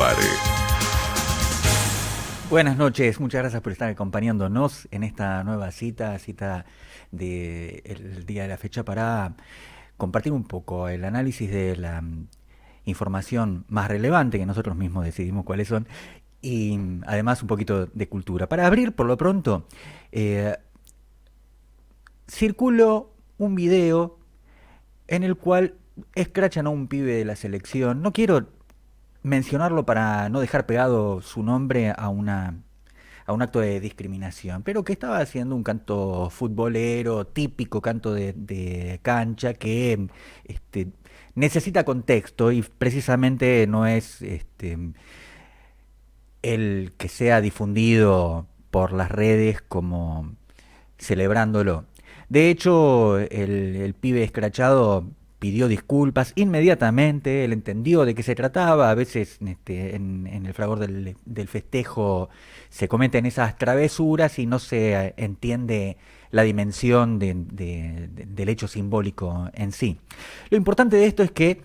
Pare. Buenas noches, muchas gracias por estar acompañándonos en esta nueva cita del día de la fecha para compartir un poco el análisis de la información más relevante que nosotros mismos decidimos cuáles son y además un poquito de cultura. Para abrir por lo pronto, eh, circuló un video en el cual escrachan a un pibe de la selección. No quiero mencionarlo para no dejar pegado su nombre a un acto de discriminación, pero que estaba haciendo un canto futbolero, típico canto de cancha, que este, necesita contexto y precisamente no es el que sea difundido por las redes como celebrándolo. De hecho, el pibe escrachado pidió disculpas inmediatamente, él entendió de qué se trataba, a veces en el fragor del festejo se cometen esas travesuras y no se entiende la dimensión del hecho simbólico en sí. Lo importante de esto es que,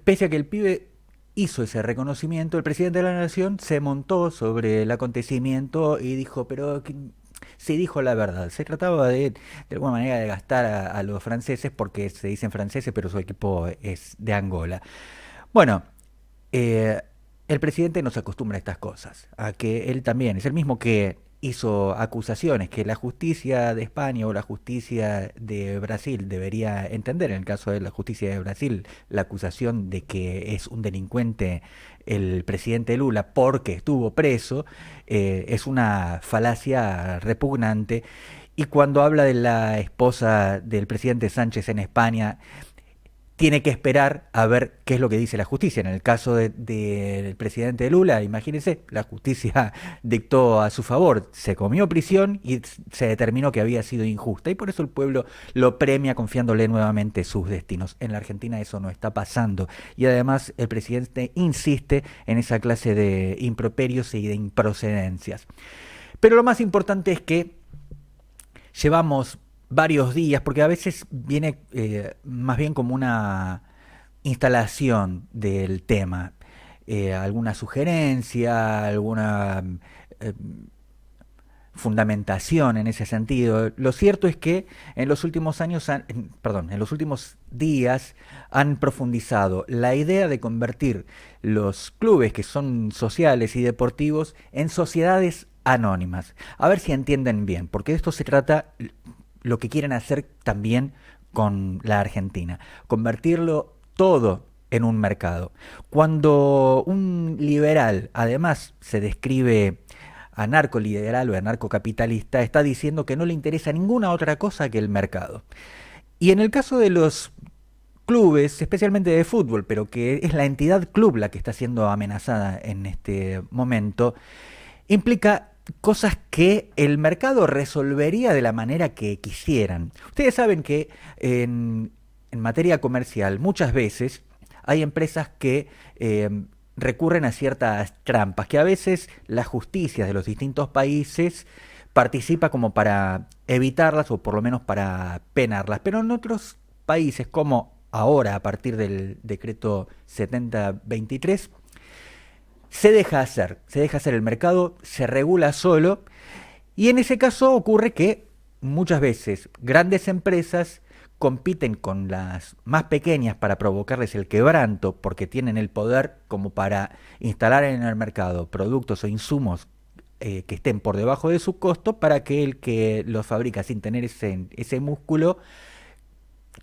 pese a que el pibe hizo ese reconocimiento, el presidente de la nación se montó sobre el acontecimiento y dijo, pero sí dijo la verdad. Se trataba de alguna manera de gastar a los franceses porque se dicen franceses, pero su equipo es de Angola. Bueno, eh, el presidente no se acostumbra a estas cosas, a que él también es el mismo que hizo acusaciones que la justicia de España o la justicia de Brasil debería entender. En el caso de la justicia de Brasil, la acusación de que es un delincuente el presidente Lula porque estuvo preso es una falacia repugnante. Y cuando habla de la esposa del presidente Sánchez en España, tiene que esperar a ver qué es lo que dice la justicia. En el caso del presidente Lula, imagínense, la justicia dictó a su favor, se comió prisión y se determinó que había sido injusta y por eso el pueblo lo premia confiándole nuevamente sus destinos. En la Argentina eso no está pasando y además el presidente insiste en esa clase de improperios y de improcedencias. Pero lo más importante es que llevamos varios días, porque a veces viene más bien como una instalación del tema, alguna sugerencia, alguna eh, fundamentación en ese sentido. Lo cierto es que en los últimos años, en los últimos días han profundizado la idea de convertir los clubes que son sociales y deportivos en sociedades anónimas. A ver si entienden bien, porque de esto se trata lo que quieren hacer también con la Argentina, convertirlo todo en un mercado. Cuando un liberal además se describe anarcoliberal o anarcocapitalista, está diciendo que no le interesa ninguna otra cosa que el mercado. Y en el caso de los clubes, especialmente de fútbol, pero que es la entidad club la que está siendo amenazada en este momento, implica cosas que el mercado resolvería de la manera que quisieran. Ustedes saben que en materia comercial muchas veces hay empresas que recurren a ciertas trampas, que a veces la justicia de los distintos países participa como para evitarlas o por lo menos para penarlas, pero en otros países como ahora a partir del decreto 7023 se deja hacer el mercado, se regula solo y en ese caso ocurre que muchas veces grandes empresas compiten con las más pequeñas para provocarles el quebranto porque tienen el poder como para instalar en el mercado productos o insumos que estén por debajo de su costo para que el que los fabrica sin tener ese músculo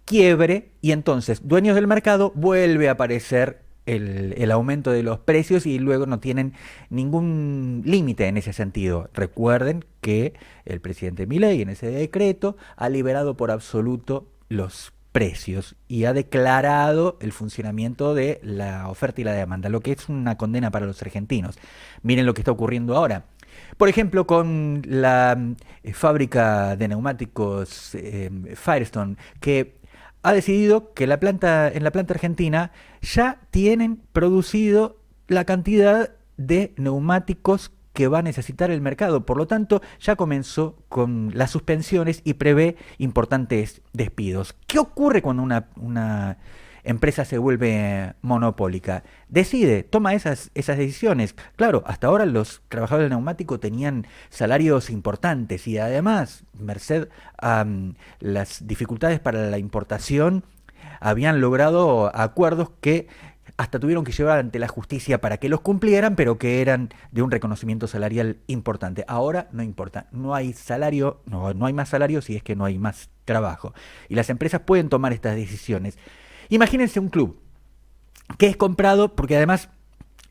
quiebre y entonces dueños del mercado vuelve a aparecer el aumento de los precios y luego no tienen ningún límite en ese sentido. Recuerden que el presidente Milei en ese decreto ha liberado por absoluto los precios y ha declarado el funcionamiento de la oferta y la demanda, lo que es una condena para los argentinos. Miren lo que está ocurriendo ahora. Por ejemplo, con la fábrica de neumáticos Firestone, que ha decidido que en la planta argentina ya tienen producido la cantidad de neumáticos que va a necesitar el mercado. Por lo tanto, ya comenzó con las suspensiones y prevé importantes despidos. ¿Qué ocurre cuando una empresa se vuelve monopólica. Decide, toma esas decisiones. Claro, hasta ahora los trabajadores del neumático tenían salarios importantes y además, merced a las dificultades para la importación, habían logrado acuerdos que hasta tuvieron que llevar ante la justicia para que los cumplieran, pero que eran de un reconocimiento salarial importante. Ahora no importa, no hay salario, no hay más salario si es que no hay más trabajo. Y las empresas pueden tomar estas decisiones. Imagínense un club que es comprado, porque además,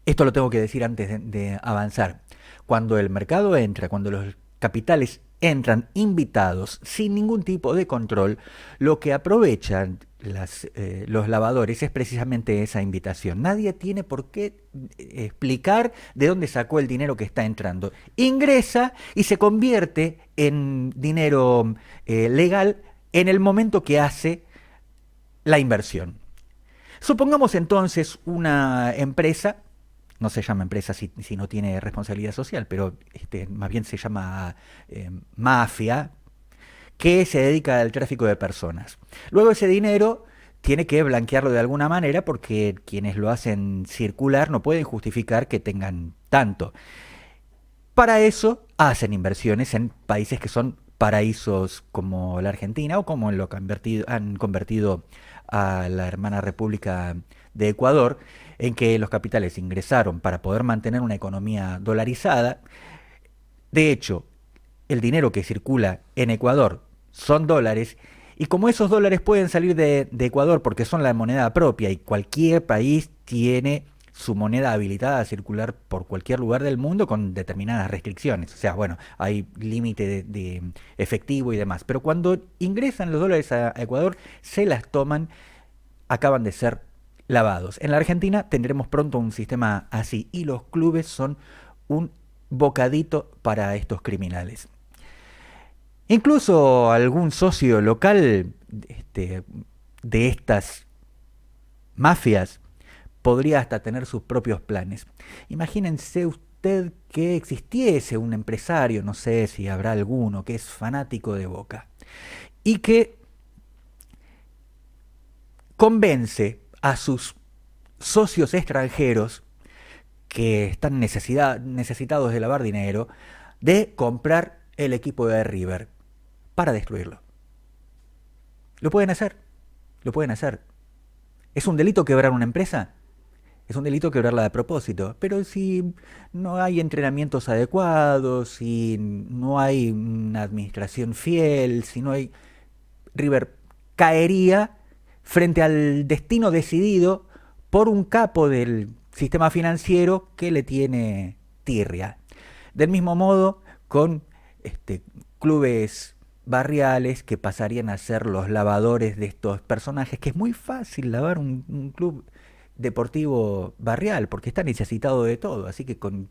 esto lo tengo que decir antes de avanzar, cuando el mercado entra, cuando los capitales entran invitados sin ningún tipo de control, lo que aprovechan los lavadores es precisamente esa invitación. Nadie tiene por qué explicar de dónde sacó el dinero que está entrando. Ingresa y se convierte en dinero legal en el momento que hace la inversión. Supongamos entonces una empresa, no se llama empresa si no tiene responsabilidad social, pero más bien se llama mafia, que se dedica al tráfico de personas. Luego ese dinero tiene que blanquearlo de alguna manera porque quienes lo hacen circular no pueden justificar que tengan tanto. Para eso hacen inversiones en países que son paraísos como la Argentina o como lo han convertido a la hermana República de Ecuador, en que los capitales ingresaron para poder mantener una economía dolarizada. De hecho, el dinero que circula en Ecuador son dólares, y como esos dólares pueden salir de Ecuador porque son la moneda propia y cualquier país tiene su moneda habilitada a circular por cualquier lugar del mundo con determinadas restricciones. O sea, bueno, hay límite de efectivo y demás. Pero cuando ingresan los dólares a Ecuador, se las toman, acaban de ser lavados. En la Argentina tendremos pronto un sistema así y los clubes son un bocadito para estos criminales. Incluso algún socio local de estas mafias podría hasta tener sus propios planes. Imagínense usted que existiese un empresario, no sé si habrá alguno, que es fanático de Boca y que convence a sus socios extranjeros que están necesitados de lavar dinero de comprar el equipo de River para destruirlo. Lo pueden hacer, lo pueden hacer. ¿Es un delito quebrar una empresa? Es un delito quebrarla de propósito, pero si no hay entrenamientos adecuados, si no hay una administración fiel, si no hay... River caería frente al destino decidido por un capo del sistema financiero que le tiene tirria. Del mismo modo, con clubes barriales que pasarían a ser los lavadores de estos personajes, que es muy fácil lavar un club deportivo barrial porque está necesitado de todo, así que con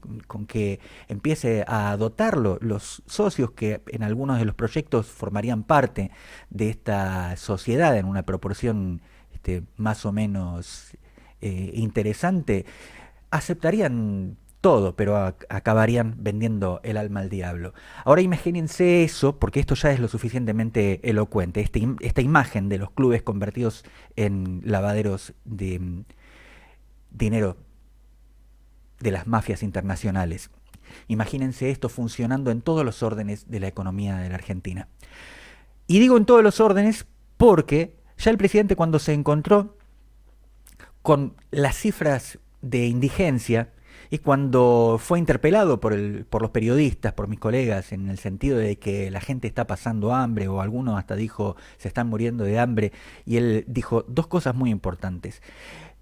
que empiece a dotarlo los socios que en algunos de los proyectos formarían parte de esta sociedad en una proporción más o menos interesante, aceptarían todo, pero acabarían vendiendo el alma al diablo. Ahora imagínense eso, porque esto ya es lo suficientemente elocuente, esta imagen de los clubes convertidos en lavaderos de dinero de las mafias internacionales. Imagínense esto funcionando en todos los órdenes de la economía de la Argentina. Y digo en todos los órdenes porque ya el presidente, cuando se encontró con las cifras de indigencia y cuando fue interpelado por los periodistas, por mis colegas, en el sentido de que la gente está pasando hambre, o algunos hasta dijo se están muriendo de hambre, y él dijo dos cosas muy importantes.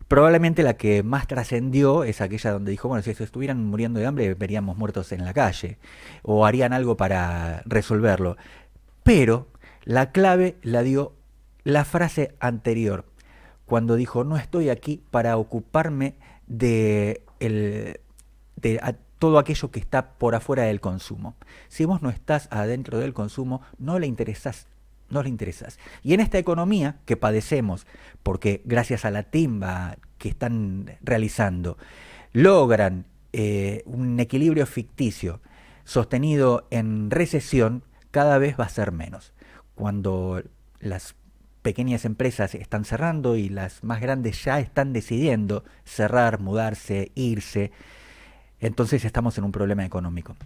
Probablemente la que más trascendió es aquella donde dijo, bueno, si se estuvieran muriendo de hambre veríamos muertos en la calle, o harían algo para resolverlo. Pero la clave la dio la frase anterior, cuando dijo, no estoy aquí para ocuparme de todo aquello que está por afuera del consumo. Si vos no estás adentro del consumo, no le interesás. Y en esta economía que padecemos, porque gracias a la timba que están realizando, logran un equilibrio ficticio sostenido en recesión, cada vez va a ser menos. Cuando las pequeñas empresas están cerrando y las más grandes ya están decidiendo cerrar, mudarse, irse. Entonces estamos en un problema económico.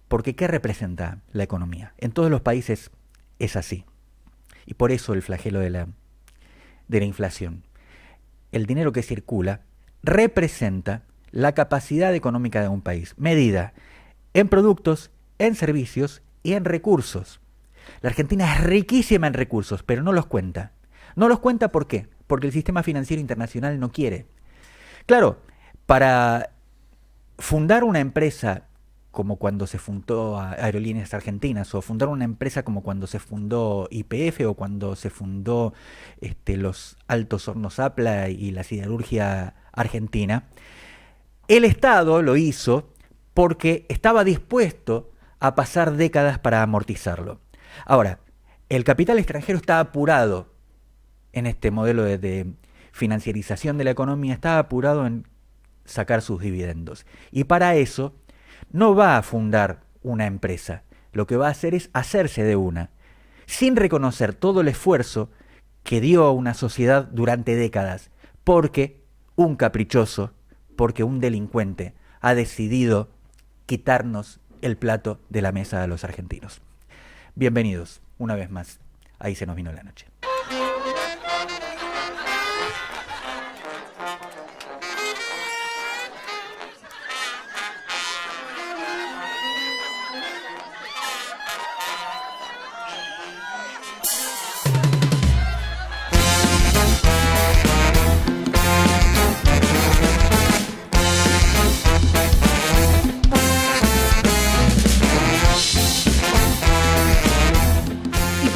Porque ¿qué representa la economía? En todos los países es así. Y por eso el flagelo de la inflación. El dinero que circula representa la capacidad económica de un país, medida en productos, en servicios y en recursos. La Argentina es riquísima en recursos, pero no los cuenta. No los cuenta ¿por qué? Porque el sistema financiero internacional no quiere. Claro, para fundar una empresa como cuando se fundó Aerolíneas Argentinas, o fundar una empresa como cuando se fundó YPF, o cuando se fundó los Altos Hornos Appla y la siderurgia argentina, el Estado lo hizo porque estaba dispuesto a pasar décadas para amortizarlo. Ahora, el capital extranjero está apurado en este modelo de financiarización de la economía, está apurado en sacar sus dividendos. Y para eso no va a fundar una empresa, lo que va a hacer es hacerse de una, sin reconocer todo el esfuerzo que dio a una sociedad durante décadas, porque un caprichoso, porque un delincuente ha decidido quitarnos el plato de la mesa a los argentinos. Bienvenidos, una vez más, Ahí se nos vino la noche.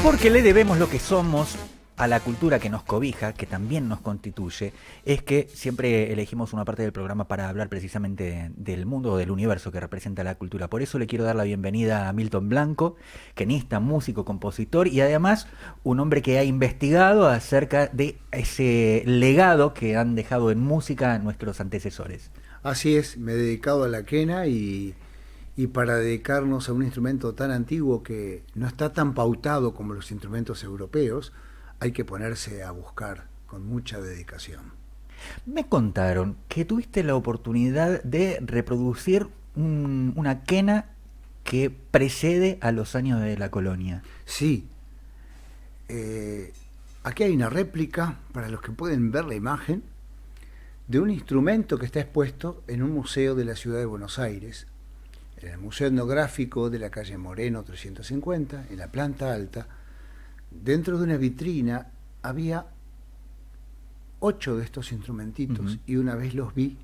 Porque le debemos lo que somos a la cultura que nos cobija, que también nos constituye, es que siempre elegimos una parte del programa para hablar precisamente del mundo o del universo que representa la cultura. Por eso le quiero dar la bienvenida a Milton Blanco, quenista, músico, compositor y además un hombre que ha investigado acerca de ese legado que han dejado en música nuestros antecesores. Así es, me he dedicado a la quena y para dedicarnos a un instrumento tan antiguo que no está tan pautado como los instrumentos europeos, hay que ponerse a buscar con mucha dedicación. Me contaron que tuviste la oportunidad de reproducir una quena que precede a los años de la colonia. Sí. Aquí hay una réplica, para los que pueden ver la imagen, de un instrumento que está expuesto en un museo de la ciudad de Buenos Aires, en el Museo Etnográfico de la calle Moreno 350, en la planta alta. Dentro de una vitrina había 8 de estos instrumentitos, y una vez los vi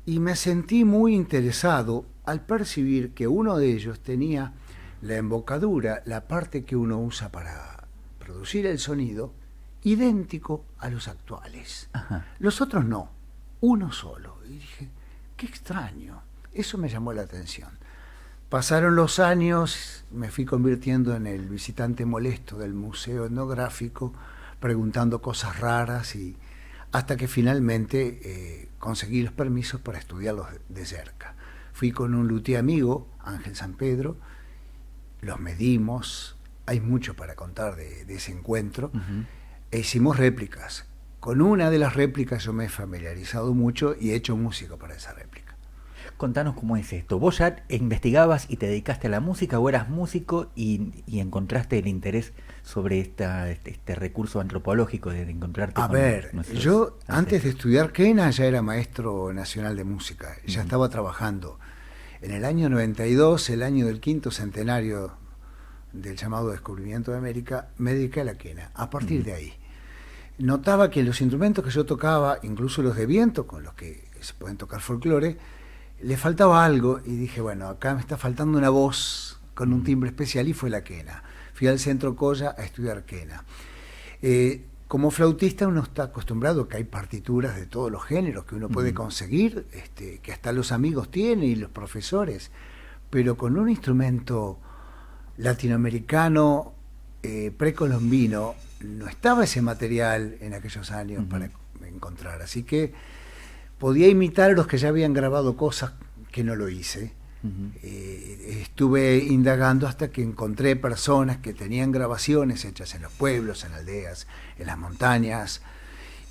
y me sentí muy interesado al percibir que uno de ellos tenía la embocadura, la parte que uno usa para producir el sonido, idéntico a los actuales. Ajá. Los otros no, uno solo. Y dije, qué extraño. Eso me llamó la atención. Pasaron los años, me fui convirtiendo en el visitante molesto del Museo Etnográfico, preguntando cosas raras, y hasta que finalmente conseguí los permisos para estudiarlos de cerca. Fui con un luthier amigo, Ángel San Pedro, los medimos, hay mucho para contar de ese encuentro, e hicimos réplicas. Con una de las réplicas yo me he familiarizado mucho y he hecho música para esa réplica. Contanos cómo es esto. ¿Vos ya investigabas y te dedicaste a la música o eras músico y encontraste el interés sobre este recurso antropológico de encontrarte con nuestros yo antes de estudiar quena ya era maestro nacional de música, ya estaba trabajando. En el año 92, el año del 5º centenario del llamado descubrimiento de América, me dediqué a la quena. A partir de ahí, notaba que los instrumentos que yo tocaba, incluso los de viento, con los que se pueden tocar folclore, le faltaba algo, y dije, bueno, acá me está faltando una voz con un timbre especial, y fue la quena. Fui al Centro Colla a estudiar quena. Como flautista uno está acostumbrado que hay partituras de todos los géneros que uno puede conseguir, que hasta los amigos tienen y los profesores, pero con un instrumento latinoamericano, precolombino, no estaba ese material en aquellos años para encontrar, así que podía imitar a los que ya habían grabado cosas que no lo hice, Estuve indagando hasta que encontré personas que tenían grabaciones hechas en los pueblos, en aldeas, en las montañas,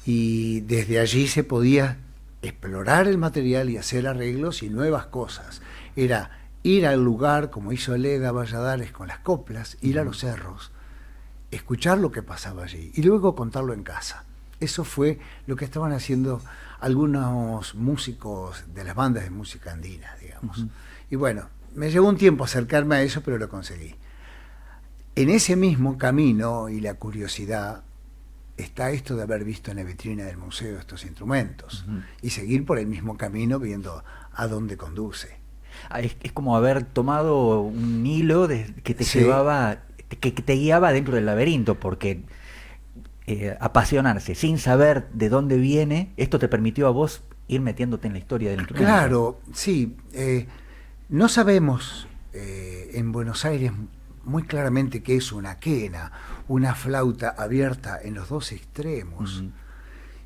y desde allí se podía explorar el material y hacer arreglos y nuevas cosas. Era ir al lugar, como hizo Leda Valladares con las coplas, ir a los cerros, escuchar lo que pasaba allí y luego contarlo en casa. Eso fue lo que estaban haciendo algunos músicos de las bandas de música andina, digamos. Y bueno, me llevó un tiempo acercarme a eso, pero lo conseguí. En ese mismo camino y la curiosidad está esto de haber visto en la vitrina del museo estos instrumentos y seguir por el mismo camino viendo a dónde conduce. Es como haber tomado un hilo que te llevaba, que te guiaba dentro del laberinto, porque apasionarse sin saber de dónde viene, esto te permitió a vos ir metiéndote en la historia del instrumento. Claro, sí. No sabemos en Buenos Aires muy claramente qué es una quena, una flauta abierta en los dos extremos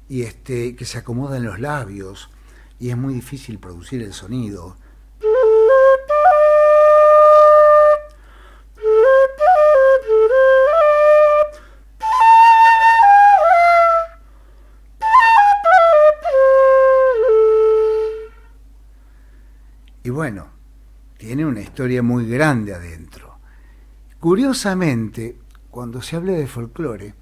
y que se acomoda en los labios y es muy difícil producir el sonido. Y bueno, tiene una historia muy grande adentro. Curiosamente, cuando se habla de folclore,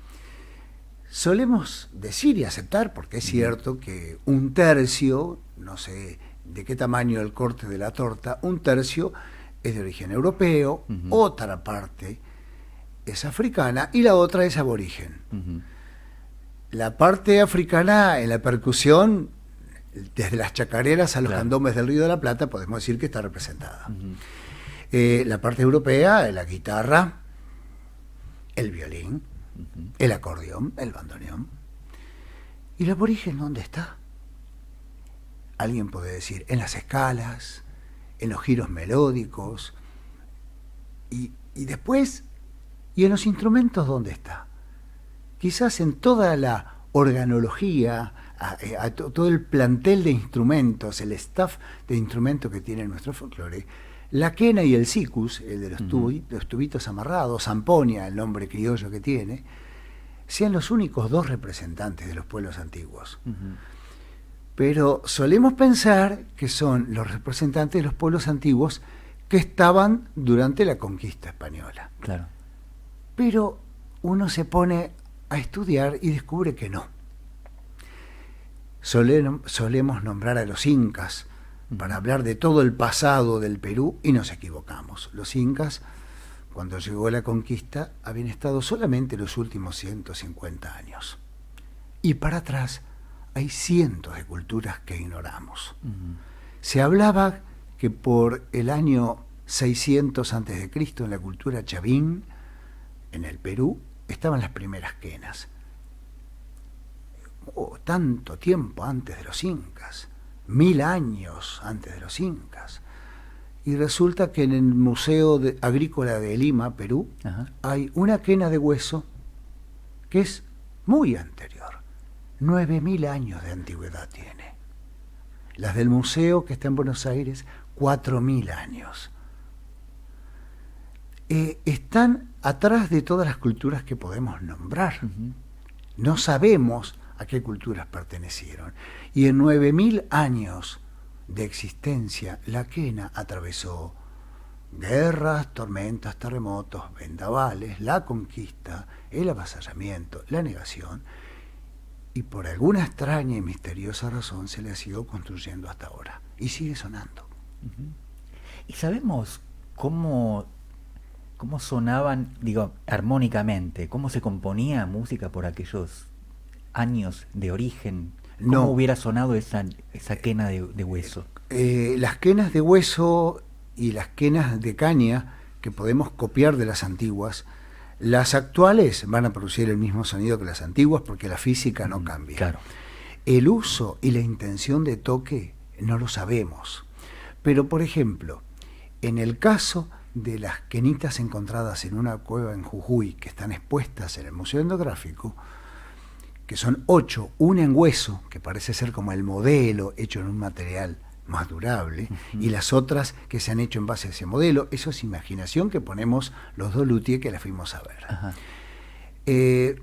solemos decir y aceptar, porque es cierto que un tercio, no sé de qué tamaño el corte de la torta, un tercio es de origen europeo, otra parte es africana y la otra es aborigen. La parte africana en la percusión, desde las chacareras a los candombes del Río de la Plata, podemos decir que está representada. La parte europea, la guitarra, el violín, el acordeón, el bandoneón. ¿Y el aborigen dónde está? Alguien puede decir, en las escalas, en los giros melódicos, y después, ¿y en los instrumentos dónde está? Quizás en toda la organología, a todo el plantel de instrumentos, el staff de instrumentos que tiene nuestro folclore, la quena y el sikus, el de los tubitos amarrados, zamponia, el nombre criollo que tiene, sean los únicos dos representantes de los pueblos antiguos. Pero solemos pensar que son los representantes de los pueblos antiguos que estaban durante la conquista española. Claro. Pero uno se pone a estudiar y descubre que no. Solemos nombrar a los incas para hablar de todo el pasado del Perú y nos equivocamos. Los incas, cuando llegó la conquista, habían estado solamente los últimos 150 años. Y para atrás hay cientos de culturas que ignoramos. Se hablaba que por el año 600 a.C., en la cultura chavín, en el Perú, estaban las primeras quenas. Tanto tiempo antes de los incas, 1000 años antes de los incas. Y resulta que en el Museo Agrícola de Lima, Perú, hay una quena de hueso que es muy anterior. 9000 años de antigüedad tiene. Las del museo que está en Buenos Aires, 4000 años. Están atrás de todas las culturas que podemos nombrar. No sabemos a qué culturas pertenecieron. Y en 9000 años de existencia, la quena atravesó guerras, tormentas, terremotos, vendavales, la conquista, el avasallamiento, la negación, y por alguna extraña y misteriosa razón se le ha sido construyendo hasta ahora. Y sigue sonando. ¿Y sabemos cómo sonaban, armónicamente, cómo se componía música por aquellos años de origen? ¿Cómo hubiera sonado esa quena de hueso? Las quenas de hueso y las quenas de caña que podemos copiar de las antiguas, las actuales van a producir el mismo sonido que las antiguas porque la física no cambia. Claro. El uso y la intención de toque no lo sabemos. Pero, por ejemplo, en el caso de las quenitas encontradas en una cueva en Jujuy, que están expuestas en el Museo Etnográfico, que son 8, una en hueso, que parece ser como el modelo hecho en un material más durable, y las otras que se han hecho en base a ese modelo. Eso es imaginación que ponemos los dos luthiers que la fuimos a ver.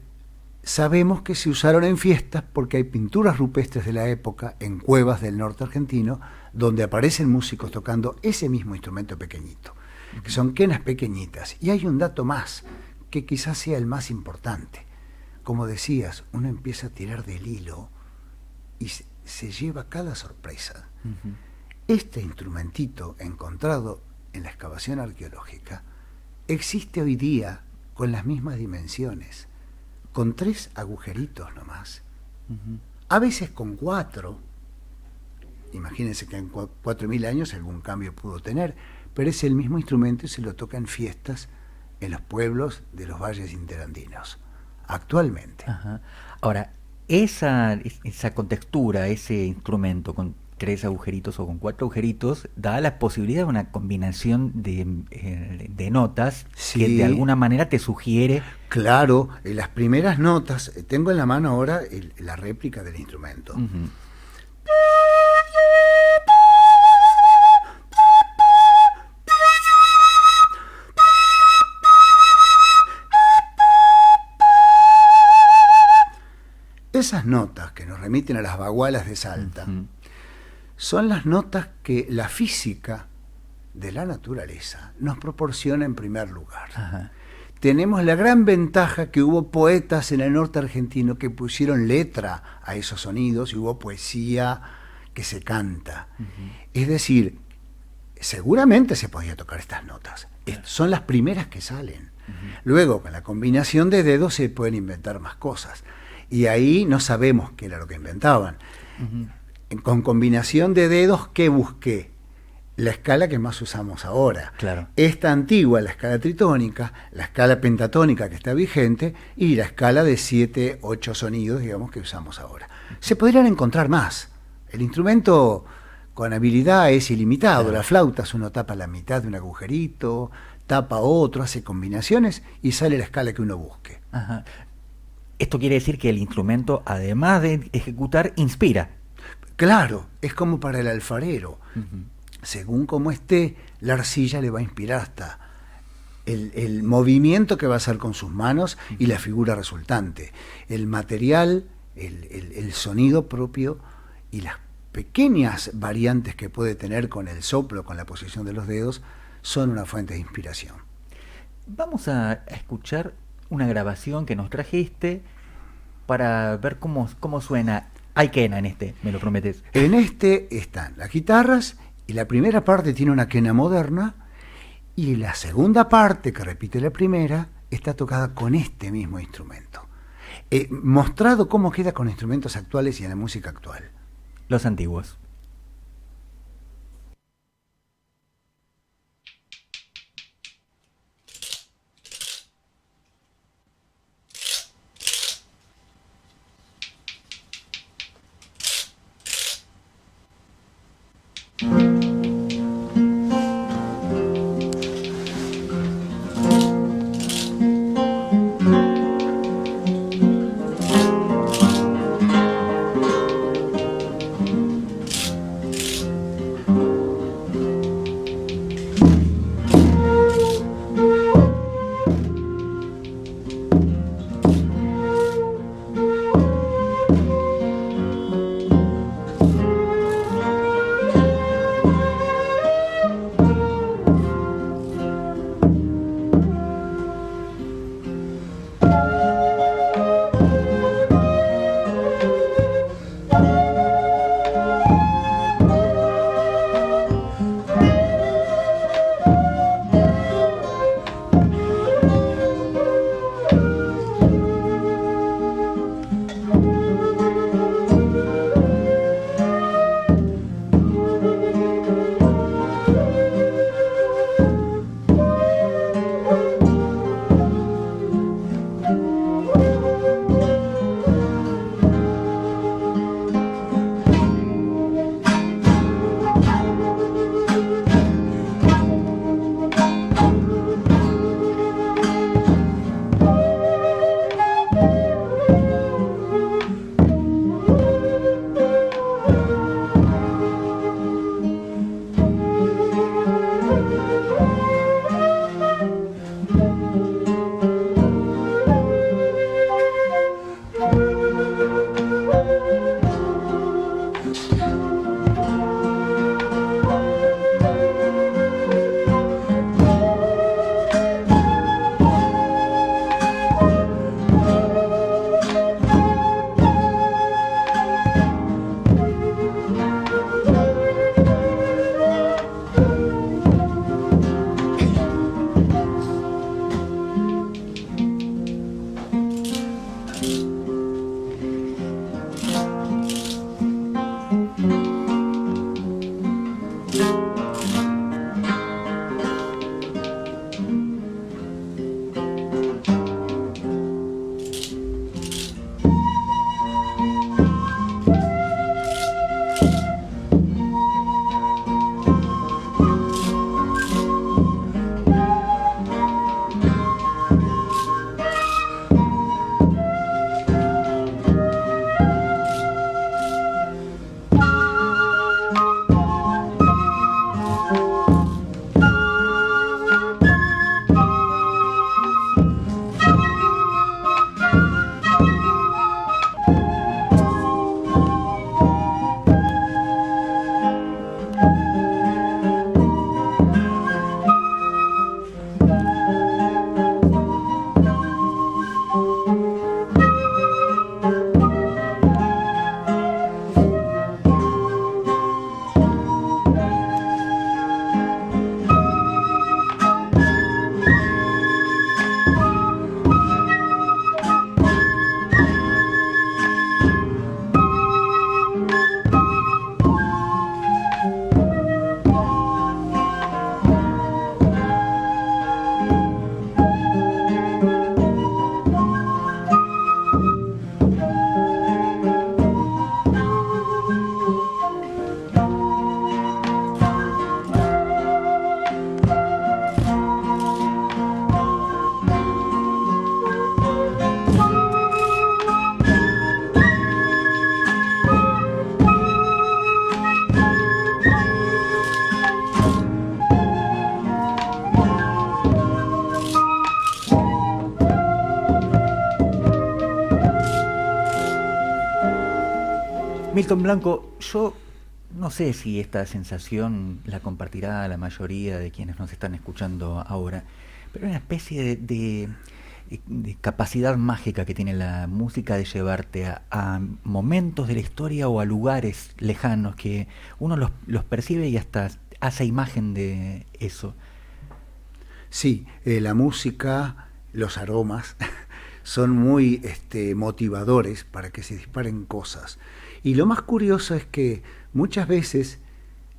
Sabemos que se usaron en fiestas porque hay pinturas rupestres de la época en cuevas del norte argentino donde aparecen músicos tocando ese mismo instrumento pequeñito, que son quenas pequeñitas. Y hay un dato más, que quizás sea el más importante. Como decías, uno empieza a tirar del hilo y se lleva cada sorpresa. Este instrumentito encontrado en la excavación arqueológica existe hoy día con las mismas dimensiones, con 3 agujeritos nomás, a veces con 4. Imagínense que en 4.000 años algún cambio pudo tener, pero es el mismo instrumento y se lo toca en fiestas en los pueblos de los valles interandinos, actualmente. Ahora, esa contextura, ese instrumento con 3 agujeritos o con 4 agujeritos, da la posibilidad de una combinación de notas, sí, que de alguna manera te sugiere... Claro, las primeras notas, tengo en la mano ahora la réplica del instrumento. Esas notas que nos remiten a las bagualas de Salta son las notas que la física de la naturaleza nos proporciona en primer lugar. Tenemos la gran ventaja que hubo poetas en el norte argentino que pusieron letra a esos sonidos y hubo poesía que se canta. Es decir, seguramente se podía tocar estas notas. Son las primeras que salen. Luego, con la combinación de dedos se pueden inventar más cosas. Y ahí no sabemos qué era lo que inventaban. Con combinación de dedos, ¿qué busqué? La escala que más usamos ahora. Claro. Esta antigua, la escala tritónica, la escala pentatónica que está vigente y la escala de 7, 8 sonidos, digamos, que usamos ahora. Se podrían encontrar más. El instrumento con habilidad es ilimitado. Claro. Las flautas uno tapa la mitad de un agujerito, tapa otro, hace combinaciones y sale la escala que uno busque. Esto quiere decir que el instrumento, además de ejecutar, inspira. Claro, es como para el alfarero. Según como esté, la arcilla le va a inspirar hasta el movimiento que va a hacer con sus manos y la figura resultante. El material, el sonido propio y las pequeñas variantes que puede tener con el soplo, con la posición de los dedos, son una fuente de inspiración. Vamos a escuchar una grabación que nos trajiste para ver cómo suena. Hay quena en este, me lo prometes. En este están las guitarras y la primera parte tiene una quena moderna y la segunda parte, que repite la primera, está tocada con este mismo instrumento. Mostrado cómo queda con instrumentos actuales y en la música actual. Los antiguos. Milton Blanco, yo no sé si esta sensación la compartirá la mayoría de quienes nos están escuchando ahora, pero hay una especie de capacidad mágica que tiene la música de llevarte a momentos de la historia o a lugares lejanos que uno los percibe y hasta hace imagen de eso. Sí, la música, los aromas son muy motivadores para que se disparen cosas. Y lo más curioso es que muchas veces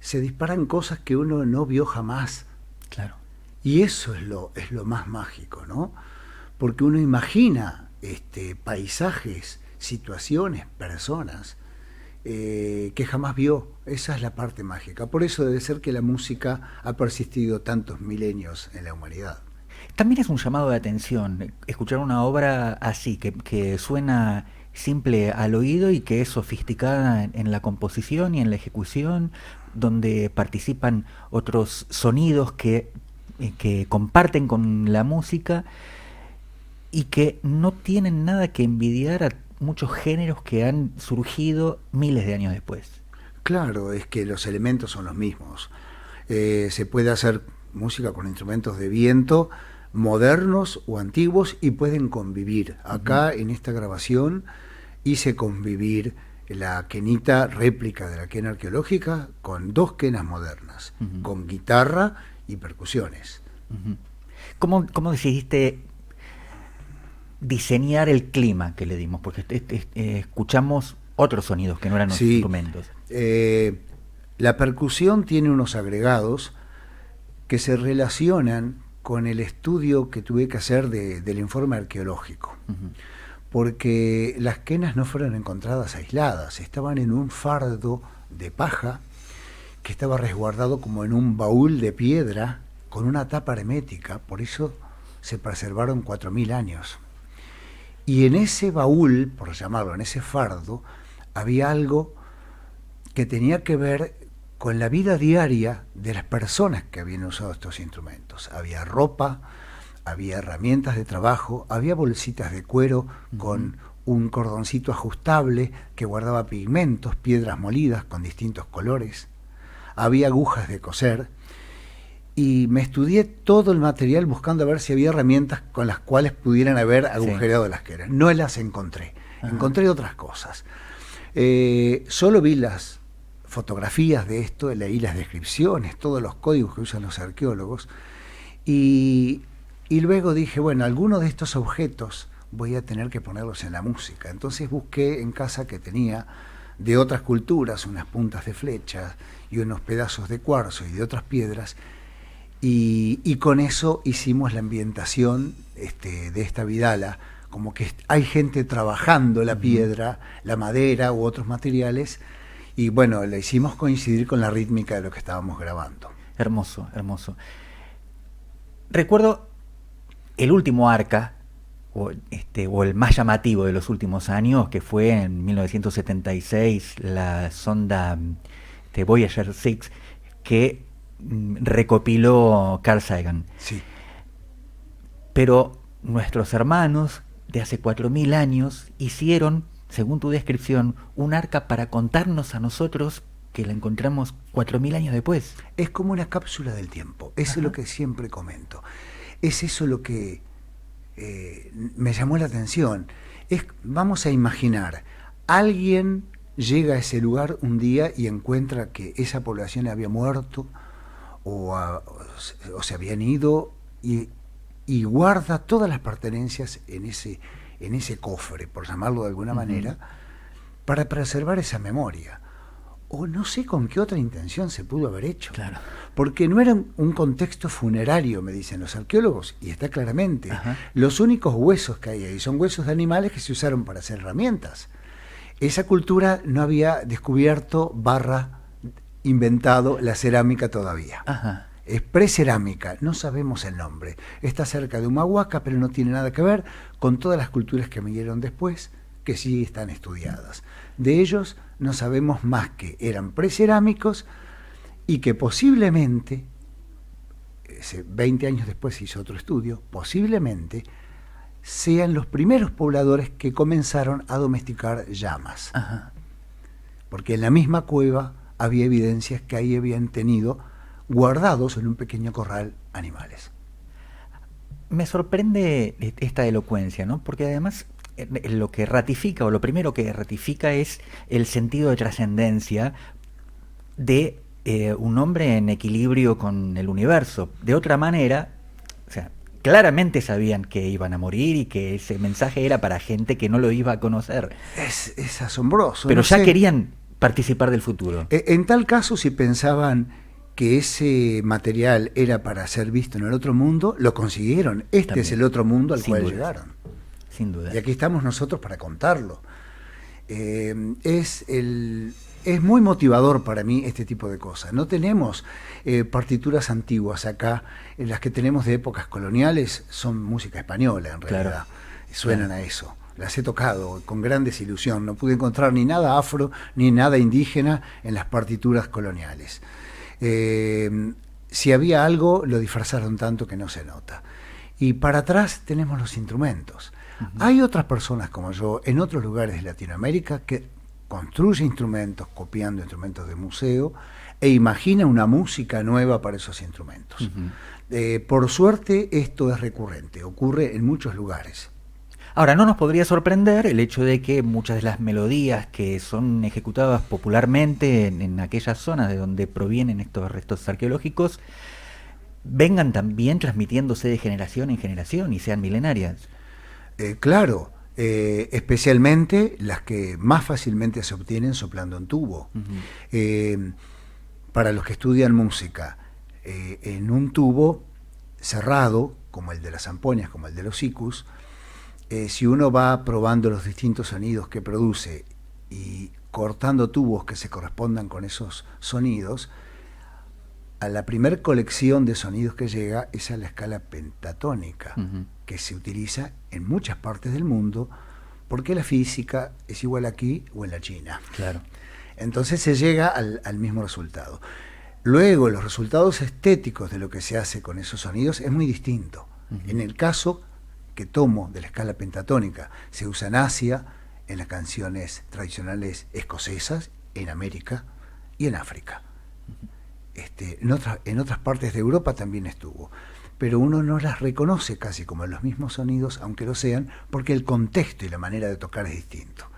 se disparan cosas que uno no vio jamás. Claro. Y eso es lo más mágico, ¿no? Porque uno imagina paisajes, situaciones, personas que jamás vio. Esa es la parte mágica. Por eso debe ser que la música ha persistido tantos milenios en la humanidad. También es un llamado de atención escuchar una obra así, que suena simple al oído y que es sofisticada en la composición y en la ejecución, donde participan otros sonidos que comparten con la música y que no tienen nada que envidiar a muchos géneros que han surgido miles de años después. Claro, es que los elementos son los mismos. Se puede hacer música con instrumentos de viento modernos o antiguos y pueden convivir. Acá en esta grabación hice convivir la quenita réplica de la quena arqueológica con dos quenas modernas, con guitarra y percusiones. ¿Cómo decidiste diseñar el clima que le dimos? Porque escuchamos otros sonidos que no eran los instrumentos. La percusión tiene unos agregados que se relacionan con el estudio que tuve que hacer del informe arqueológico, porque las quenas no fueron encontradas aisladas, estaban en un fardo de paja que estaba resguardado como en un baúl de piedra con una tapa hermética, por eso se preservaron 4000 años. Y en ese baúl, por llamarlo, en ese fardo, había algo que tenía que ver con la vida diaria de las personas que habían usado estos instrumentos. Había ropa, había herramientas de trabajo, había bolsitas de cuero con un cordoncito ajustable que guardaba pigmentos, piedras molidas con distintos colores, había agujas de coser, y me estudié todo el material buscando a ver si había herramientas con las cuales pudieran haber agujereado las quenas. No las encontré, encontré otras cosas. Solo vi las fotografías de esto, leí las descripciones, todos los códigos que usan los arqueólogos, y luego dije, bueno, algunos de estos objetos voy a tener que ponerlos en la música. Entonces busqué en casa que tenía de otras culturas unas puntas de flechas y unos pedazos de cuarzo y de otras piedras, y con eso hicimos la ambientación de esta vidala, como que hay gente trabajando la piedra, la madera u otros materiales, y bueno, la hicimos coincidir con la rítmica de lo que estábamos grabando. Hermoso, hermoso. Recuerdo el último arca, o el más llamativo de los últimos años, que fue en 1976 la sonda Voyager 6, que recopiló Carl Sagan. Sí. Pero nuestros hermanos de hace 4000 años hicieron, según tu descripción, un arca para contarnos a nosotros que la encontramos 4000 años después. Es como una cápsula del tiempo, eso es lo que siempre comento. Es eso lo que me llamó la atención. Vamos a imaginar, alguien llega a ese lugar un día y encuentra que esa población había muerto o se habían ido, y guarda todas las pertenencias en ese cofre, por llamarlo de alguna manera, para preservar esa memoria. O no sé con qué otra intención se pudo haber hecho. Claro. Porque no era un contexto funerario, me dicen los arqueólogos, y está claramente. Los únicos huesos que hay ahí son huesos de animales que se usaron para hacer herramientas. Esa cultura no había descubierto inventado la cerámica todavía. Es precerámica, no sabemos el nombre. Está cerca de Humahuaca, pero no tiene nada que ver con todas las culturas que vinieron después, que sí están estudiadas. De ellos no sabemos más que eran precerámicos y que posiblemente, 20 años después se hizo otro estudio, posiblemente sean los primeros pobladores que comenzaron a domesticar llamas. porque en la misma cueva había evidencias que ahí habían tenido guardados en un pequeño corral animales. Me sorprende esta elocuencia, ¿no? Porque además lo que ratifica, o lo primero que ratifica, es el sentido de trascendencia de un hombre en equilibrio con el universo. De otra manera, o sea, claramente sabían que iban a morir y que ese mensaje era para gente que no lo iba a conocer. Es asombroso. Pero no ya sé. Querían participar del futuro. En tal caso, si pensaban que ese material era para ser visto en el otro mundo, lo consiguieron. También es el otro mundo al Sin cual duda. llegaron. Sin duda. Y aquí estamos nosotros para contarlo. Es muy motivador para mí este tipo de cosas. No tenemos partituras antiguas acá. Las que tenemos de épocas coloniales son música española, en realidad. Claro. Suenan a eso. Las he tocado con gran desilusión. No pude encontrar ni nada afro ni nada indígena en las partituras coloniales. Si había algo, lo disfrazaron tanto que no se nota. Y para atrás tenemos los instrumentos. Hay otras personas como yo en otros lugares de Latinoamérica que construye instrumentos copiando instrumentos de museo e imagina una música nueva para esos instrumentos. Por suerte esto es recurrente, ocurre en muchos lugares. Ahora, no nos podría sorprender el hecho de que muchas de las melodías que son ejecutadas popularmente en aquellas zonas de donde provienen estos restos arqueológicos vengan también transmitiéndose de generación en generación y sean milenarias. Claro, especialmente las que más fácilmente se obtienen soplando en tubo. Para los que estudian música, en un tubo cerrado, como el de las zampoñas, como el de los sikus, si uno va probando los distintos sonidos que produce y cortando tubos que se correspondan con esos sonidos, a la primer colección de sonidos que llega es a la escala pentatónica, que se utiliza en muchas partes del mundo, porque la física es igual aquí o en la China. Claro. Entonces se llega al mismo resultado. Luego, los resultados estéticos de lo que se hace con esos sonidos es muy distinto. En el caso que tomo de la escala pentatónica, se usa en Asia, en las canciones tradicionales escocesas, en América y en África. En otras partes de Europa también estuvo, pero uno no las reconoce casi como los mismos sonidos, aunque lo sean, porque el contexto y la manera de tocar es distinto.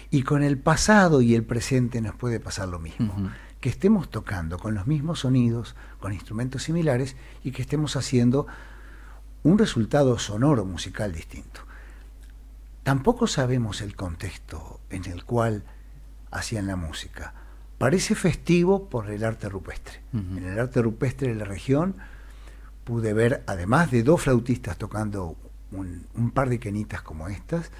Y con el pasado y el presente nos puede pasar lo mismo, que estemos tocando con los mismos sonidos, con instrumentos similares, y que estemos haciendo un resultado sonoro musical distinto. Tampoco sabemos el contexto en el cual hacían la música. Parece festivo por el arte rupestre. En el arte rupestre de la región pude ver, además de 2 flautistas tocando un par de quenitas como estas,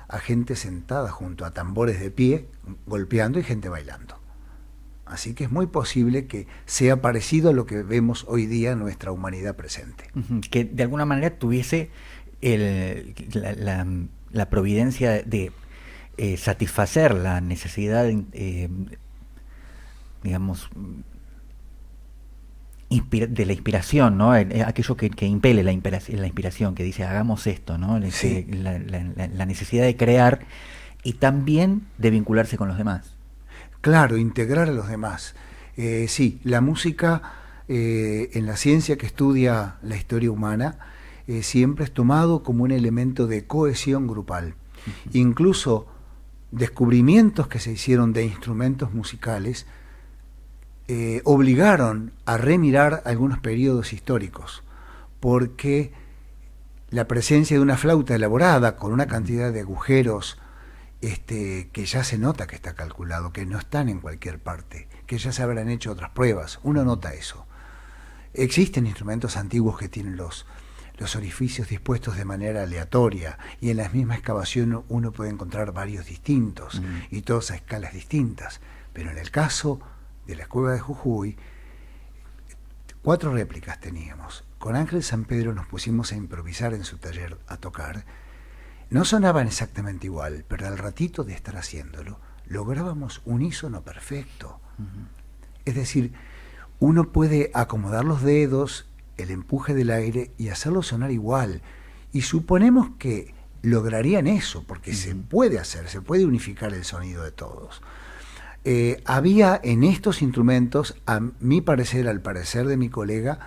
a gente sentada junto a tambores de pie, golpeando, y gente bailando. Así que es muy posible que sea parecido a lo que vemos hoy día en nuestra humanidad presente. Que de alguna manera tuviese la providencia de satisfacer la necesidad, digamos, de la inspiración, ¿no? Aquello que impele la inspiración, que dice hagamos esto, ¿no? Sí. La necesidad de crear y también de vincularse con los demás. Claro, integrar a los demás. Sí, la música en la ciencia que estudia la historia humana siempre es tomado como un elemento de cohesión grupal. Incluso descubrimientos que se hicieron de instrumentos musicales obligaron a remirar algunos periodos históricos, porque la presencia de una flauta elaborada con una cantidad de agujeros que ya se nota que está calculado, que no están en cualquier parte, que ya se habrán hecho otras pruebas, uno nota eso. Existen instrumentos antiguos que tienen los orificios dispuestos de manera aleatoria, y en la misma excavación uno puede encontrar varios distintos y todos a escalas distintas, pero en el caso de la cueva de Jujuy, 4 réplicas teníamos. Con Ángel San Pedro nos pusimos a improvisar en su taller, a tocar. No sonaban exactamente igual, pero al ratito de estar haciéndolo, lográbamos un unísono perfecto. Es decir, uno puede acomodar los dedos, el empuje del aire y hacerlo sonar igual. Y suponemos que lograrían eso, porque se puede hacer, se puede unificar el sonido de todos. había en estos instrumentos, a mi parecer, al parecer de mi colega,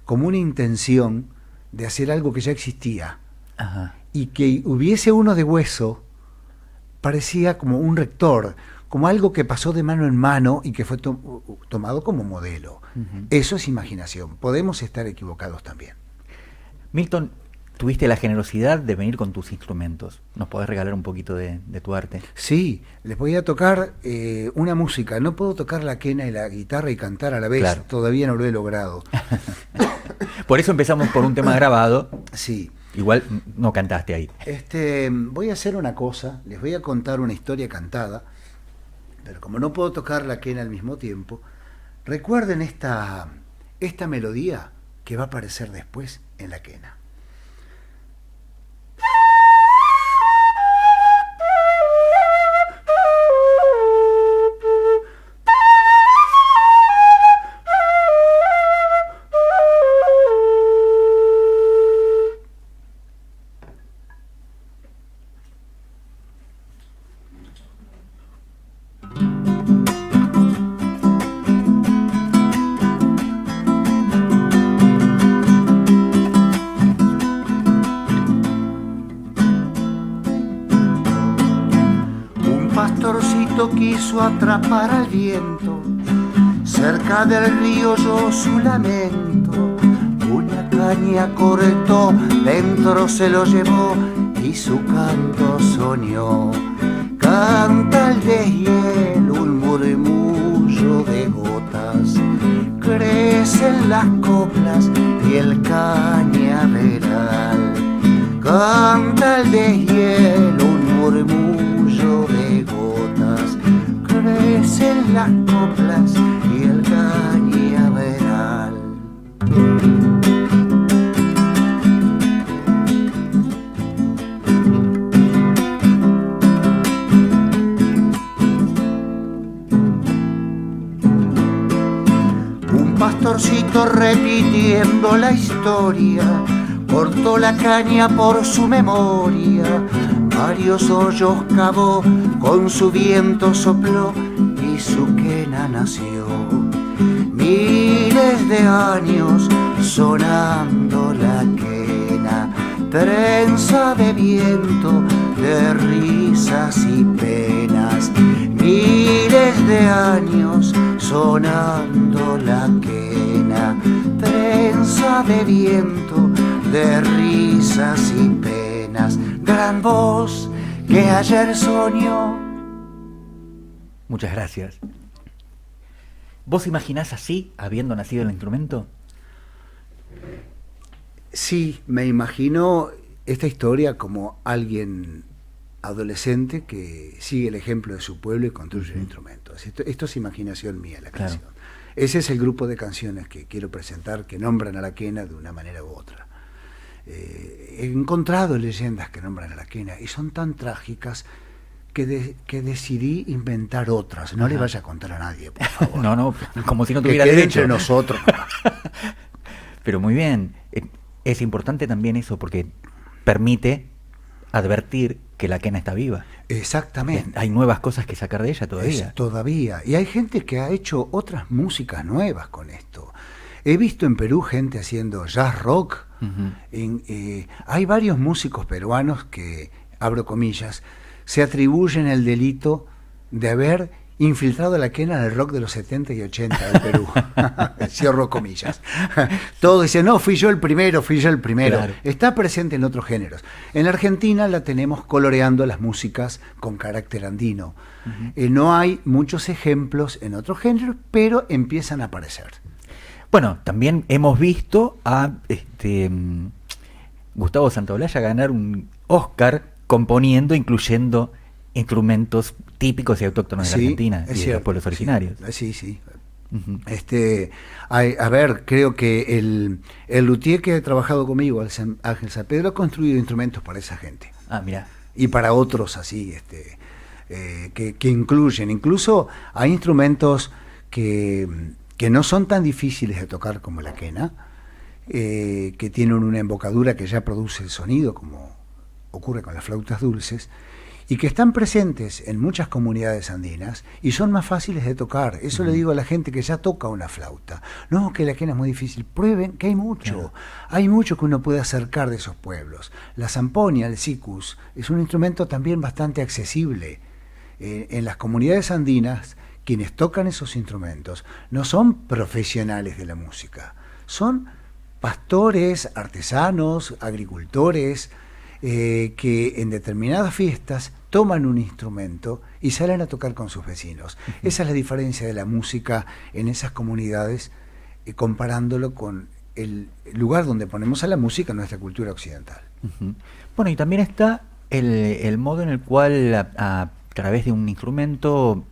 como una intención de hacer algo que ya existía. Ajá. Y que hubiese uno de hueso parecía como un rector, como algo que pasó de mano en mano y que fue tomado como modelo. Eso es imaginación. Podemos estar equivocados también. Milton, tuviste la generosidad de venir con tus instrumentos. ¿Nos podés regalar un poquito de tu arte? Sí, les voy a tocar una música. No puedo tocar la quena y la guitarra y cantar a la vez. Claro. Todavía no lo he logrado. Por eso empezamos por un tema grabado. Sí. Igual no cantaste ahí. Voy a hacer una cosa. Les voy a contar una historia cantada. Pero como no puedo tocar la quena al mismo tiempo, recuerden esta melodía que va a aparecer después en la quena. Quiso atrapar al viento, cerca del río oyó su lamento, una caña cortó, dentro se lo llevó y su canto soñó. Canta el deshielo, un murmullo de gotas, crecen las coplas y el cañaveral. Canta el deshielo, un murmullo de gotas, crecen las coplas y el cañaveral. Un pastorcito repitiendo la historia cortó la caña por su memoria, varios hoyos cavó, con su viento sopló y su quena nació. Miles de años sonando la quena, trenza de viento, de risas y penas. Miles de años sonando la quena, trenza de viento, de risas y penas. Gran voz que ayer soñó. Muchas gracias. ¿Vos imaginás así, habiendo nacido el instrumento? Sí, me imagino esta historia como alguien adolescente que sigue el ejemplo de su pueblo y construye instrumentos. Esto es imaginación mía, la canción. Claro. Ese es el grupo de canciones que quiero presentar, que nombran a la quena de una manera u otra. He encontrado leyendas que nombran a la quena y son tan trágicas que decidí inventar otras. No le vaya a contar a nadie, por favor. No, como si no tuviera que quede derecho. Entre nosotros. Pero muy bien. Es importante también eso porque permite advertir que la quena está viva. Exactamente. Hay nuevas cosas que sacar de ella todavía. Todavía. Y hay gente que ha hecho otras músicas nuevas con esto. He visto en Perú gente haciendo jazz rock. Hay varios músicos peruanos que, abro comillas, se atribuyen el delito de haber infiltrado la quena en el rock de los 70 y 80 del Perú. Cierro comillas. Todos dicen, no, fui yo el primero. Claro. Está presente en otros géneros. En la Argentina la tenemos coloreando las músicas con carácter andino. No hay muchos ejemplos en otros géneros, pero empiezan a aparecer. Bueno, también hemos visto a Gustavo Santaolalla ganar un Oscar componiendo, incluyendo instrumentos típicos y autóctonos de la Argentina y de los pueblos originarios. Sí. A ver, creo que el luthier que ha trabajado conmigo, Ángel San Pedro, ha construido instrumentos para esa gente. Mira. Y para otros así, que incluyen, incluso hay instrumentos que no son tan difíciles de tocar como la quena, que tienen una embocadura que ya produce el sonido, como ocurre con las flautas dulces, y que están presentes en muchas comunidades andinas y son más fáciles de tocar. Eso le digo a la gente que ya toca una flauta. No, que la quena es muy difícil. Prueben que hay mucho. Claro. Hay mucho que uno puede acercar de esos pueblos. La zampoña, el sikus, es un instrumento también bastante accesible. En las comunidades andinas, quienes tocan esos instrumentos no son profesionales de la música. Son pastores, artesanos, agricultores, que en determinadas fiestas toman un instrumento y salen a tocar con sus vecinos. Esa es la diferencia de la música en esas comunidades, comparándolo con el lugar donde ponemos a la música en nuestra cultura occidental. Bueno, y también está el modo en el cual a través de un instrumento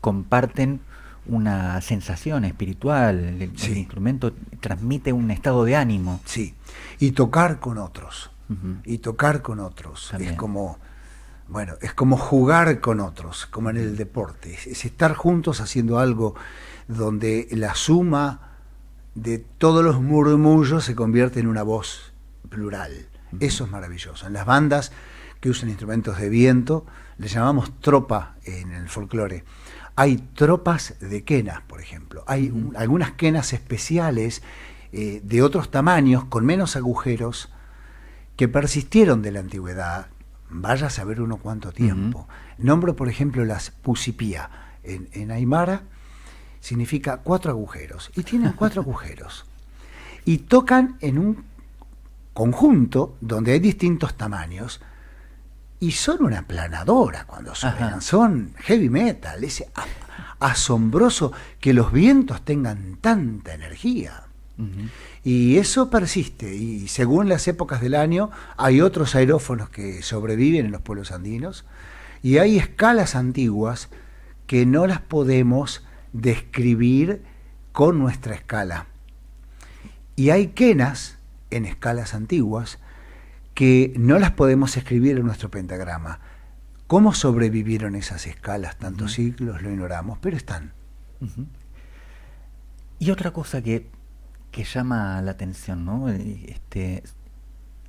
comparten una sensación espiritual. El instrumento transmite un estado de ánimo. Sí, y tocar con otros. Y tocar con otros. También. Es como jugar con otros, como en el deporte. Es estar juntos haciendo algo donde la suma de todos los murmullos se convierte en una voz plural. Eso es maravilloso. En las bandas que usan instrumentos de viento, le llamamos tropa en el folclore. Hay tropas de quenas, por ejemplo. Hay algunas quenas especiales de otros tamaños, con menos agujeros, que persistieron de la antigüedad, vaya a saber uno cuánto tiempo. Nombro, por ejemplo, las pusipía. En aymara significa 4 agujeros, y tienen 4 agujeros. Y tocan en un conjunto donde hay distintos tamaños, y son una aplanadora cuando suenan, son heavy metal, es asombroso que los vientos tengan tanta energía. Y eso persiste, y según las épocas del año hay otros aerófonos que sobreviven en los pueblos andinos, y hay escalas antiguas que no las podemos describir con nuestra escala. Y hay quenas en escalas antiguas que no las podemos escribir en nuestro pentagrama. ¿Cómo sobrevivieron esas escalas tantos siglos? Lo ignoramos, pero están. Y otra cosa que llama la atención, ¿no? El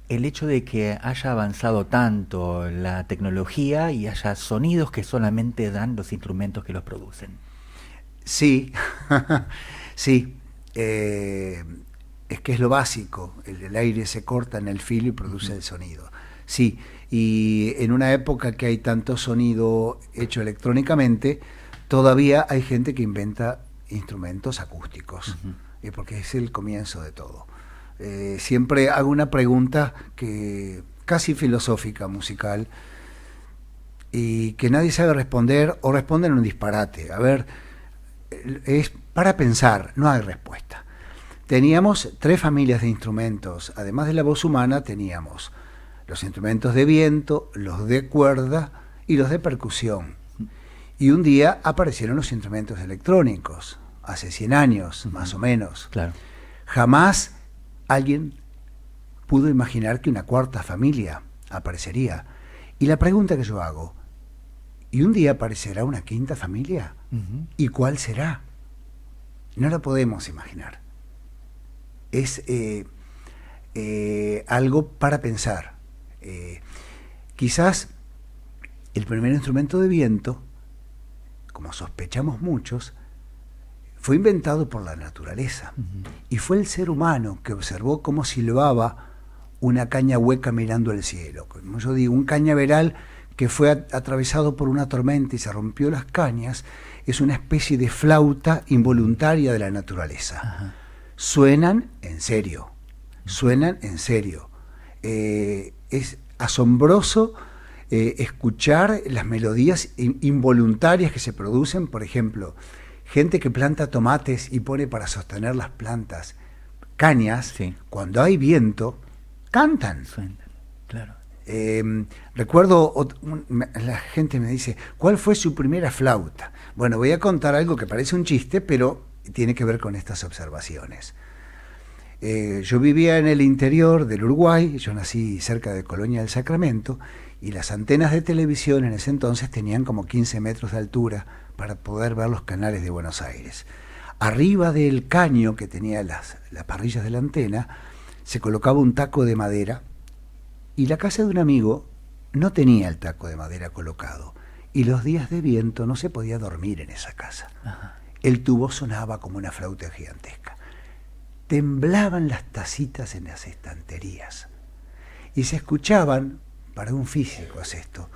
hecho de que haya avanzado tanto la tecnología y haya sonidos que solamente dan los instrumentos que los producen. Sí, sí. Es que es lo básico. El aire se corta en el filo y produce el sonido. Sí, y en una época que hay tanto sonido hecho electrónicamente, todavía hay gente que inventa instrumentos acústicos. Porque es el comienzo de todo. Siempre hago una pregunta que casi filosófica, musical, y que nadie sabe responder, o responden un disparate. A ver, es para pensar, no hay respuesta. Teníamos 3 familias de instrumentos. Además de la voz humana, teníamos los instrumentos de viento, los de cuerda y los de percusión. Y un día aparecieron los instrumentos electrónicos. Hace 100 años, más o menos. Claro. Jamás alguien pudo imaginar que una 4ª familia aparecería. Y la pregunta que yo hago, ¿y un día aparecerá una 5ª familia? ¿Y cuál será? No la podemos imaginar. Es algo para pensar. Quizás el primer instrumento de viento, como sospechamos muchos, fue inventado por la naturaleza, y fue el ser humano que observó cómo silbaba una caña hueca mirando el cielo. Como yo digo, un cañaveral que fue atravesado por una tormenta y se rompió las cañas, es una especie de flauta involuntaria de la naturaleza. Suenan en serio, suenan en serio. Es asombroso escuchar las melodías involuntarias que se producen. Por ejemplo, gente que planta tomates y pone para sostener las plantas cañas, cuando hay viento, cantan. Suenan, claro. Recuerdo, la gente me dice, ¿cuál fue su primera flauta? Bueno, voy a contar algo que parece un chiste, pero tiene que ver con estas observaciones. Yo vivía en el interior del Uruguay, yo nací cerca de Colonia del Sacramento, y las antenas de televisión en ese entonces tenían como 15 metros de altura para poder ver los canales de Buenos Aires. Arriba del caño que tenía las parrillas de la antena, se colocaba un taco de madera, y la casa de un amigo no tenía el taco de madera colocado y los días de viento no se podía dormir en esa casa. Ajá. El tubo sonaba como una flauta gigantesca. Temblaban las tacitas en las estanterías y se escuchaban, para un físico es esto,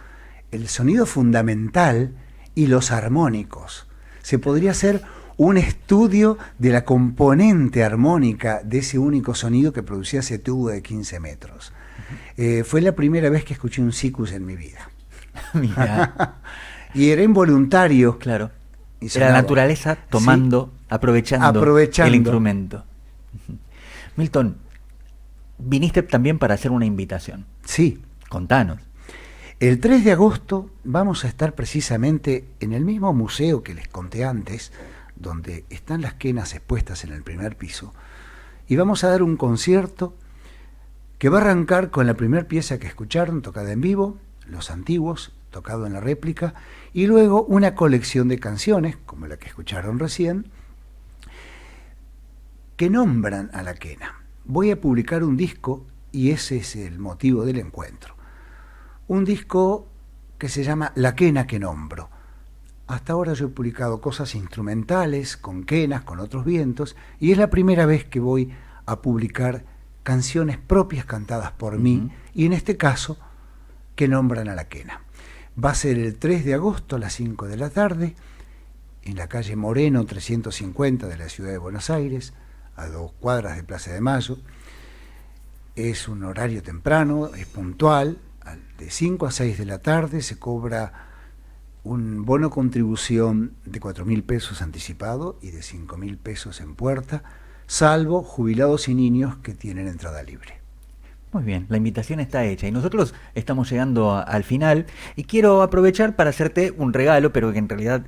el sonido fundamental y los armónicos. Se podría hacer un estudio de la componente armónica de ese único sonido que producía ese tubo de 15 metros. Fue la primera vez que escuché un sikus en mi vida. Mira. Y era involuntario. Claro. Y Era la naturaleza tomando, sí, aprovechando el instrumento. Milton, viniste también para hacer una invitación. Sí. Contanos. El 3 de agosto vamos a estar precisamente en el mismo museo que les conté antes, donde están las quenas expuestas en el primer piso, y vamos a dar un concierto que va a arrancar con la primera pieza que escucharon, tocada en vivo, Los Antiguos, tocado en la réplica, y luego una colección de canciones, como la que escucharon recién, que nombran a la quena. Voy a publicar un disco, y ese es el motivo del encuentro. Un disco que se llama La quena que nombro. Hasta ahora yo he publicado cosas instrumentales, con quenas, con otros vientos, y es la primera vez que voy a publicar canciones propias cantadas por mí, y en este caso, que nombran a la quena. Va a ser el 3 de agosto a las 5 de la tarde, en la calle Moreno 350 de la ciudad de Buenos Aires, a 2 cuadras de Plaza de Mayo. Es un horario temprano, es puntual, de 5 a 6 de la tarde se cobra un bono contribución de 4.000 pesos anticipado y de 5.000 pesos en puerta, salvo jubilados y niños que tienen entrada libre. Muy bien, la invitación está hecha y nosotros estamos llegando al final y quiero aprovechar para hacerte un regalo, pero que en realidad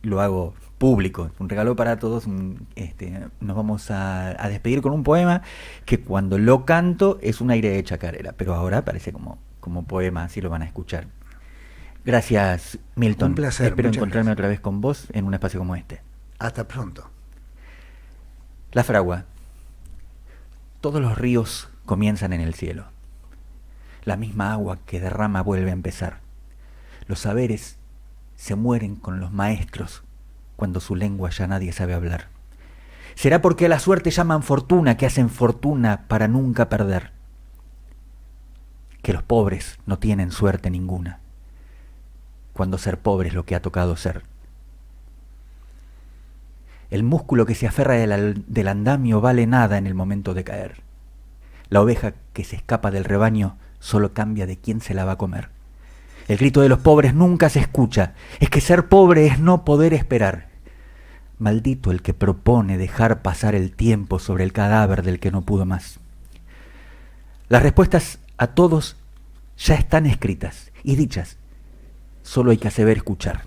lo hago público, un regalo para todos. Nos vamos a despedir con un poema que cuando lo canto es un aire de chacarera, pero ahora parece como poema, así lo van a escuchar. Gracias, Milton. Un placer. Espero encontrarme otra vez con vos en un espacio como este. Hasta pronto. La fragua. Todos los ríos comienzan en el cielo. La misma agua que derrama vuelve a empezar. Los saberes se mueren con los maestros cuando su lengua ya nadie sabe hablar. Será porque a la suerte llaman fortuna, que hacen fortuna para nunca perder. Que los pobres no tienen suerte ninguna, cuando ser pobre es lo que ha tocado ser. El músculo que se aferra del andamio vale nada en el momento de caer. La oveja que se escapa del rebaño solo cambia de quién se la va a comer. El grito de los pobres nunca se escucha, es que ser pobre es no poder esperar. Maldito el que propone dejar pasar el tiempo sobre el cadáver del que no pudo más. Las respuestas a todos ya están escritas y dichas, solo hay que saber escuchar.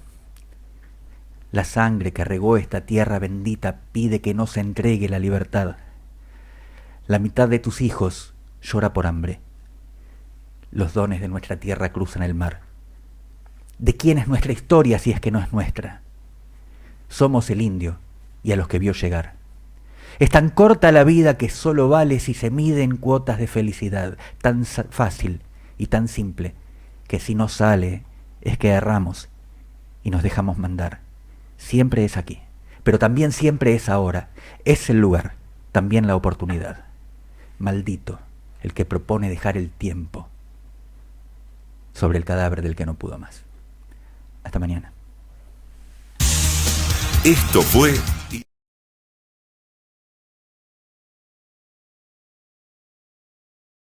La sangre que regó esta tierra bendita pide que no se entregue la libertad. La mitad de tus hijos llora por hambre. Los dones de nuestra tierra cruzan el mar. ¿De quién es nuestra historia si es que no es nuestra? Somos el indio y a los que vio llegar. Es tan corta la vida que solo vale si se mide en cuotas de felicidad, tan fácil y tan simple que si no sale es que erramos y nos dejamos mandar. Siempre es aquí, pero también siempre es ahora. Es el lugar, también la oportunidad. Maldito el que propone dejar el tiempo sobre el cadáver del que no pudo más. Hasta mañana. Esto fue